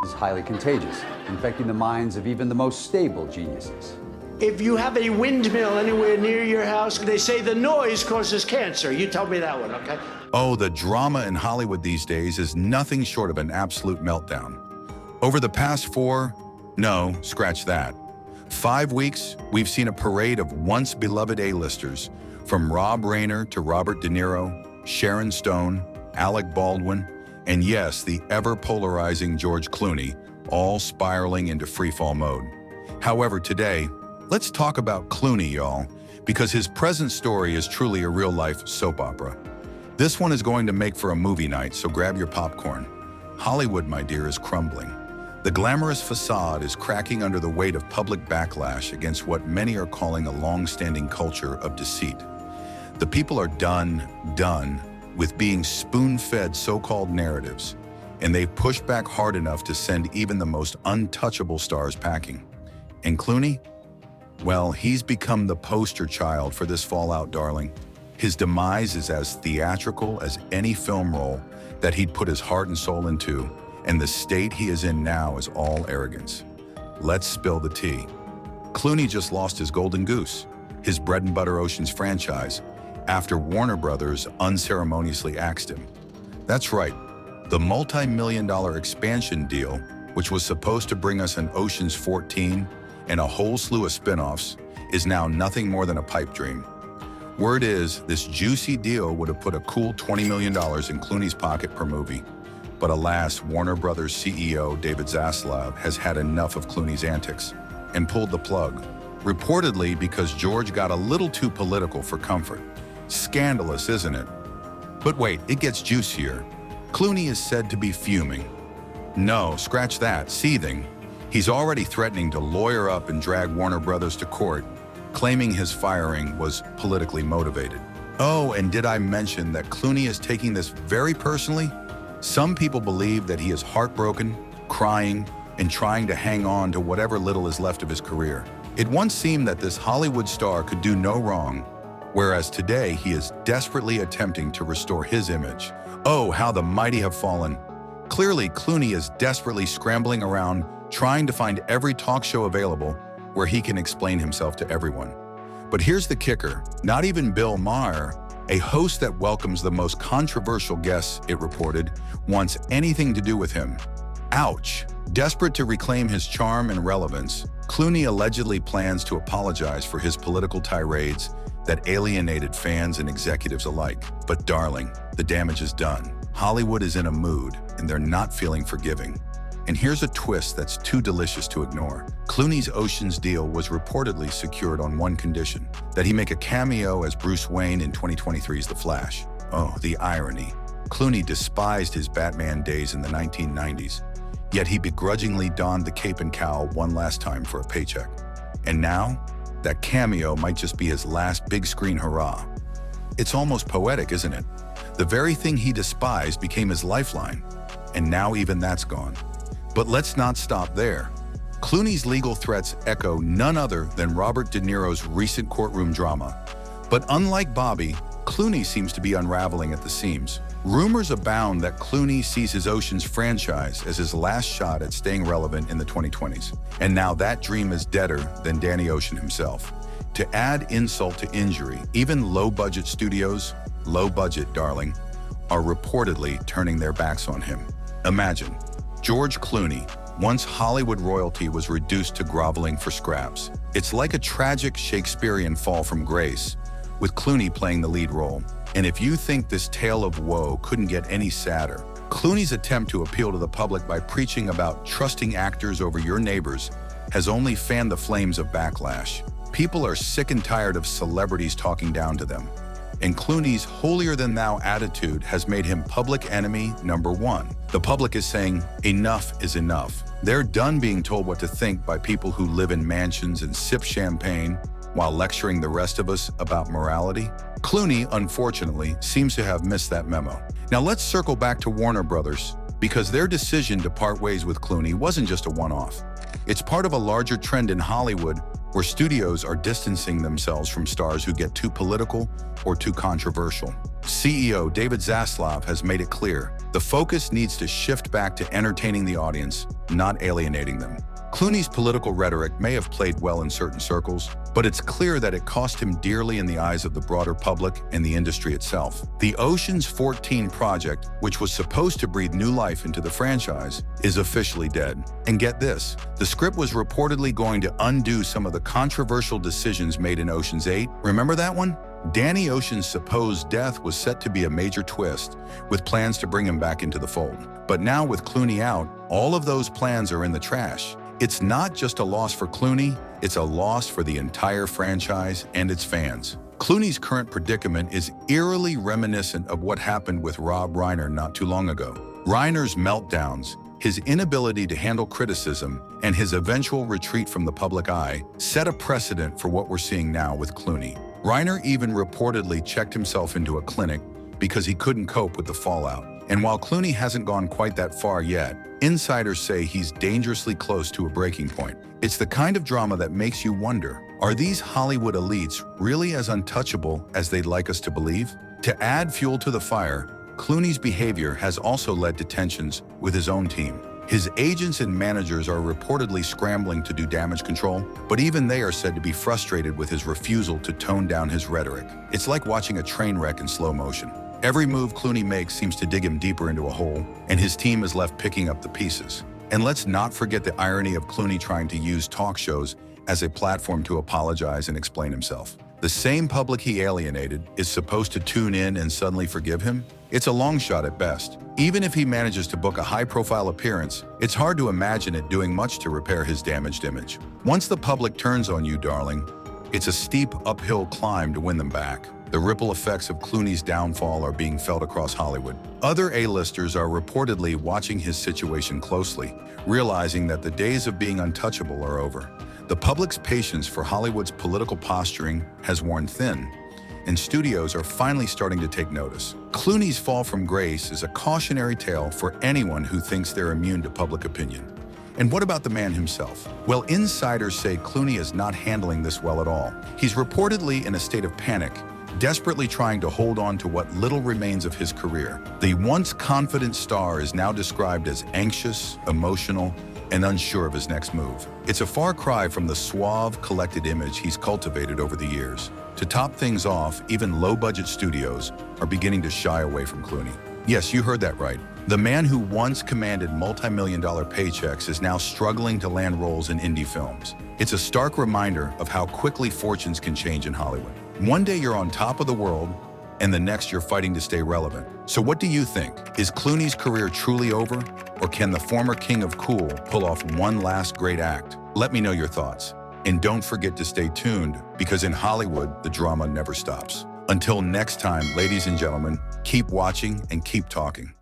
is highly contagious, infecting the minds of even the most stable geniuses. If you have a windmill anywhere near your house, they say the noise causes cancer. You tell me that one, okay? Oh, the drama in Hollywood these days is nothing short of an absolute meltdown. Over the past no, scratch that. 5 weeks, we've seen a parade of once beloved A-listers, from Rob Reiner to Robert De Niro, Sharon Stone, Alec Baldwin, and yes, the ever-polarizing George Clooney, all spiraling into freefall mode. However, today, let's talk about Clooney, y'all, because his present story is truly a real-life soap opera. This one is going to make for a movie night, so grab your popcorn. Hollywood, my dear, is crumbling. The glamorous facade is cracking under the weight of public backlash against what many are calling a long-standing culture of deceit. The people are done with being spoon-fed so-called narratives, and they've pushed back hard enough to send even the most untouchable stars packing. And Clooney? Well, he's become the poster child for this fallout, darling. His demise is as theatrical as any film role that he'd put his heart and soul into, and the state he is in now is all arrogance. Let's spill the tea. Clooney just lost his golden goose, his bread and butter Oceans franchise, after Warner Brothers unceremoniously axed him. That's right, the multi-million-dollar expansion deal, which was supposed to bring us an Oceans 14 and a whole slew of spin-offs, is now nothing more than a pipe dream. Word is, this juicy deal would have put a cool $20 million in Clooney's pocket per movie. But alas, Warner Brothers CEO David Zaslav has had enough of Clooney's antics and pulled the plug, reportedly because George got a little too political for comfort. Scandalous, isn't it? But wait, it gets juicier. Clooney is said to be fuming. No, scratch that, seething. He's already threatening to lawyer up and drag Warner Brothers to court, claiming his firing was politically motivated. Oh, and did I mention that Clooney is taking this very personally? Some people believe that he is heartbroken, crying, and trying to hang on to whatever little is left of his career. It once seemed that this Hollywood star could do no wrong, whereas today he is desperately attempting to restore his image. Oh, how the mighty have fallen. Clearly, Clooney is desperately scrambling around, trying to find every talk show available where he can explain himself to everyone. But here's the kicker, not even Bill Maher, a host that welcomes the most controversial guests, it reported, wants anything to do with him. Ouch. Desperate to reclaim his charm and relevance, Clooney allegedly plans to apologize for his political tirades that alienated fans and executives alike. But darling, the damage is done. Hollywood is in a mood, and they're not feeling forgiving. And here's a twist that's too delicious to ignore. Clooney's Oceans deal was reportedly secured on one condition, that he make a cameo as Bruce Wayne in 2023's The Flash. Oh, the irony. Clooney despised his Batman days in the 1990s, yet he begrudgingly donned the cape and cowl one last time for a paycheck. And now, that cameo might just be his last big screen hurrah. It's almost poetic, isn't it? The very thing he despised became his lifeline, and now even that's gone. But let's not stop there. Clooney's legal threats echo none other than Robert De Niro's recent courtroom drama. But unlike Bobby, Clooney seems to be unraveling at the seams. Rumors abound that Clooney sees his Oceans franchise as his last shot at staying relevant in the 2020s. And now that dream is deader than Danny Ocean himself. To add insult to injury, even low-budget studios, low-budget, darling, are reportedly turning their backs on him. Imagine, George Clooney, once Hollywood royalty, was reduced to groveling for scraps. It's like a tragic Shakespearean fall from grace, with Clooney playing the lead role. And if you think this tale of woe couldn't get any sadder, Clooney's attempt to appeal to the public by preaching about trusting actors over your neighbors has only fanned the flames of backlash. People are sick and tired of celebrities talking down to them. And Clooney's holier-than-thou attitude has made him public enemy number one. The public is saying, enough is enough. They're done being told what to think by people who live in mansions and sip champagne while lecturing the rest of us about morality. Clooney, unfortunately, seems to have missed that memo. Now let's circle back to Warner Brothers, because their decision to part ways with Clooney wasn't just a one-off. It's part of a larger trend in Hollywood where studios are distancing themselves from stars who get too political or too controversial. CEO David Zaslav has made it clear the focus needs to shift back to entertaining the audience, not alienating them. Clooney's political rhetoric may have played well in certain circles, but it's clear that it cost him dearly in the eyes of the broader public and the industry itself. The Ocean's 14 project, which was supposed to breathe new life into the franchise, is officially dead. And get this, the script was reportedly going to undo some of the controversial decisions made in Ocean's 8. Remember that one? Danny Ocean's supposed death was set to be a major twist, with plans to bring him back into the fold. But now with Clooney out, all of those plans are in the trash. It's not just a loss for Clooney, it's a loss for the entire franchise and its fans. Clooney's current predicament is eerily reminiscent of what happened with Rob Reiner not too long ago. Reiner's meltdowns, his inability to handle criticism, and his eventual retreat from the public eye set a precedent for what we're seeing now with Clooney. Reiner even reportedly checked himself into a clinic because he couldn't cope with the fallout. And while Clooney hasn't gone quite that far yet, insiders say he's dangerously close to a breaking point. It's the kind of drama that makes you wonder, are these Hollywood elites really as untouchable as they'd like us to believe? To add fuel to the fire, Clooney's behavior has also led to tensions with his own team. His agents and managers are reportedly scrambling to do damage control, but even they are said to be frustrated with his refusal to tone down his rhetoric. It's like watching a train wreck in slow motion. Every move Clooney makes seems to dig him deeper into a hole, and his team is left picking up the pieces. And let's not forget the irony of Clooney trying to use talk shows as a platform to apologize and explain himself. The same public he alienated is supposed to tune in and suddenly forgive him? It's a long shot at best. Even if he manages to book a high-profile appearance, it's hard to imagine it doing much to repair his damaged image. Once the public turns on you, darling, it's a steep uphill climb to win them back. The ripple effects of Clooney's downfall are being felt across Hollywood. Other A-listers are reportedly watching his situation closely, realizing that the days of being untouchable are over. The public's patience for Hollywood's political posturing has worn thin, and studios are finally starting to take notice. Clooney's fall from grace is a cautionary tale for anyone who thinks they're immune to public opinion. And what about the man himself? Well, insiders say Clooney is not handling this well at all. He's reportedly in a state of panic, desperately trying to hold on to what little remains of his career. The once confident star is now described as anxious, emotional, and unsure of his next move. It's a far cry from the suave, collected image he's cultivated over the years. To top things off, even low-budget studios are beginning to shy away from Clooney. Yes, you heard that right. The man who once commanded multi-million-dollar paychecks is now struggling to land roles in indie films. It's a stark reminder of how quickly fortunes can change in Hollywood. One day you're on top of the world, and the next you're fighting to stay relevant. So what do you think? Is Clooney's career truly over? Or can the former king of cool pull off one last great act? Let me know your thoughts. And don't forget to stay tuned, because in Hollywood, the drama never stops. Until next time, ladies and gentlemen, keep watching and keep talking.